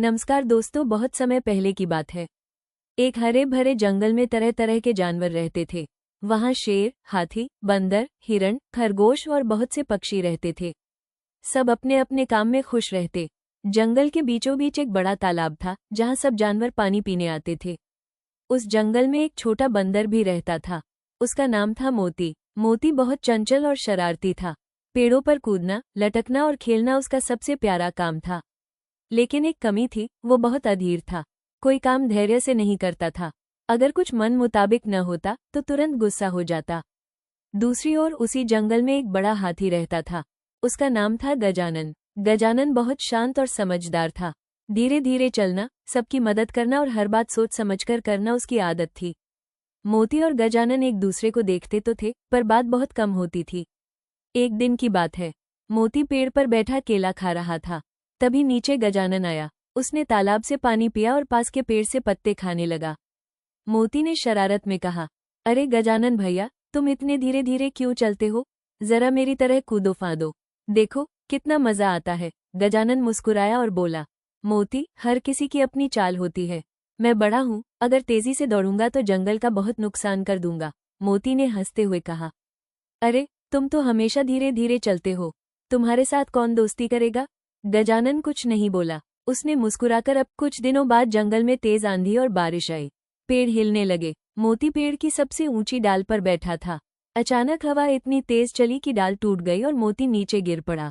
नमस्कार दोस्तों, बहुत समय पहले की बात है। एक हरे भरे जंगल में तरह तरह के जानवर रहते थे। वहाँ शेर, हाथी, बंदर, हिरण, खरगोश और बहुत से पक्षी रहते थे। सब अपने अपने काम में खुश रहते। जंगल के बीचों बीच एक बड़ा तालाब था, जहाँ सब जानवर पानी पीने आते थे। उस जंगल में एक छोटा बंदर भी रहता था। उसका नाम था मोती। मोती बहुत चंचल और शरारती था। पेड़ों पर कूदना, लटकना और खेलना उसका सबसे प्यारा काम था। लेकिन एक कमी थी, वो बहुत अधीर था। कोई काम धैर्य से नहीं करता था। अगर कुछ मन मुताबिक न होता तो तुरंत गुस्सा हो जाता। दूसरी ओर उसी जंगल में एक बड़ा हाथी रहता था। उसका नाम था गजानन। गजानन बहुत शांत और समझदार था। धीरे धीरे चलना, सबकी मदद करना और हर बात सोच समझकर करना उसकी आदत थी। मोती और गजानन एक दूसरे को देखते तो थे, पर बात बहुत कम होती थी। एक दिन की बात है। मोती पेड़ पर बैठा केला खा रहा था। तभी नीचे गजानन आया। उसने तालाब से पानी पिया और पास के पेड़ से पत्ते खाने लगा। मोती ने शरारत में कहा, अरे गजानन भैया, तुम इतने धीरे धीरे क्यों चलते हो? जरा मेरी तरह कूदो फांदो, देखो कितना मजा आता है। गजानन मुस्कुराया और बोला, मोती, हर किसी की अपनी चाल होती है। मैं बड़ा हूँ, अगर तेजी से दौड़ूंगा तो जंगल का बहुत नुकसान कर दूंगा। मोती ने हंसते हुए कहा, अरे तुम तो हमेशा धीरे धीरे चलते हो, तुम्हारे साथ कौन दोस्ती करेगा? गजानन कुछ नहीं बोला। उसने मुस्कुराकर अब कुछ दिनों बाद जंगल में तेज आंधी और बारिश आई। पेड़ हिलने लगे। मोती पेड़ की सबसे ऊंची डाल पर बैठा था। अचानक हवा इतनी तेज चली कि डाल टूट गई और मोती नीचे गिर पड़ा।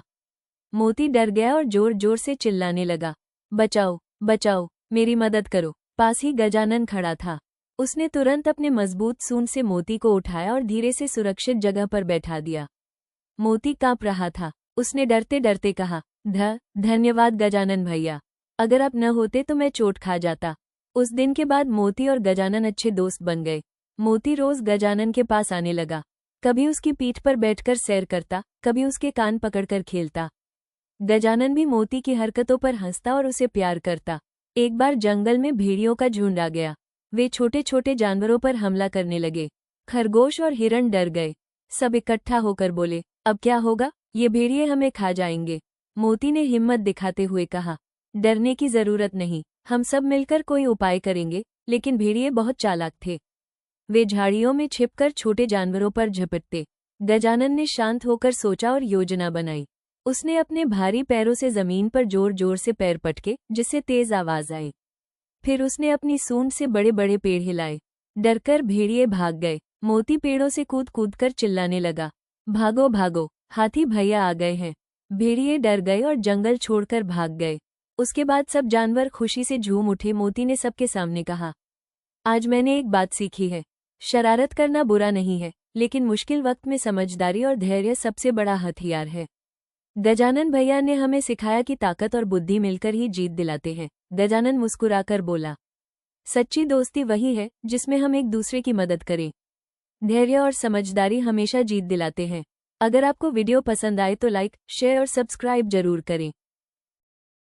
मोती डर गया और जोर जोर से चिल्लाने लगा, बचाओ बचाओ, मेरी मदद करो। पास ही गजानन खड़ा था। उसने तुरंत अपने मजबूत सूंड से मोती को उठाया और धीरे से सुरक्षित जगह पर बैठा दिया। मोती कांप रहा था। उसने डरते डरते कहा, धन्यवाद गजानन भैया, अगर आप न होते तो मैं चोट खा जाता। उस दिन के बाद मोती और गजानन अच्छे दोस्त बन गए। मोती रोज गजानन के पास आने लगा। कभी उसकी पीठ पर बैठकर सैर करता, कभी उसके कान पकड़कर खेलता। गजानन भी मोती की हरकतों पर हंसता और उसे प्यार करता। एक बार जंगल में भेड़ियों का झुंड आ गया। वे छोटे छोटे जानवरों पर हमला करने लगे। खरगोश और हिरण डर गए। सब इकट्ठा होकर बोले, अब क्या होगा? ये भेड़िए हमें खा जाएंगे। मोती ने हिम्मत दिखाते हुए कहा, डरने की जरूरत नहीं, हम सब मिलकर कोई उपाय करेंगे। लेकिन भेड़िए बहुत चालाक थे। वे झाड़ियों में छिपकर छोटे जानवरों पर झपटते। गजानन ने शांत होकर सोचा और योजना बनाई। उसने अपने भारी पैरों से जमीन पर जोर जोर से पैर पटके, जिससे तेज आवाज आई। फिर उसने अपनी सूंड से बड़े बड़े पेड़ हिलाए। डरकर भेड़िए भाग गए। मोती पेड़ों से कूद कूद कर चिल्लाने लगा, भागो भागो, हाथी भैया आ गए हैं। भेड़िए डर गए और जंगल छोड़कर भाग गए। उसके बाद सब जानवर खुशी से झूम उठे। मोती ने सबके सामने कहा, आज मैंने एक बात सीखी है, शरारत करना बुरा नहीं है, लेकिन मुश्किल वक्त में समझदारी और धैर्य सबसे बड़ा हथियार है। गजानन भैया ने हमें सिखाया कि ताकत और बुद्धि मिलकर ही जीत दिलाते हैं। गजानन मुस्कुराकर बोला, सच्ची दोस्ती वही है जिसमें हम एक दूसरे की मदद करें। धैर्य और समझदारी हमेशा जीत दिलाते हैं। अगर आपको वीडियो पसंद आए तो लाइक, शेयर और सब्सक्राइब जरूर करें।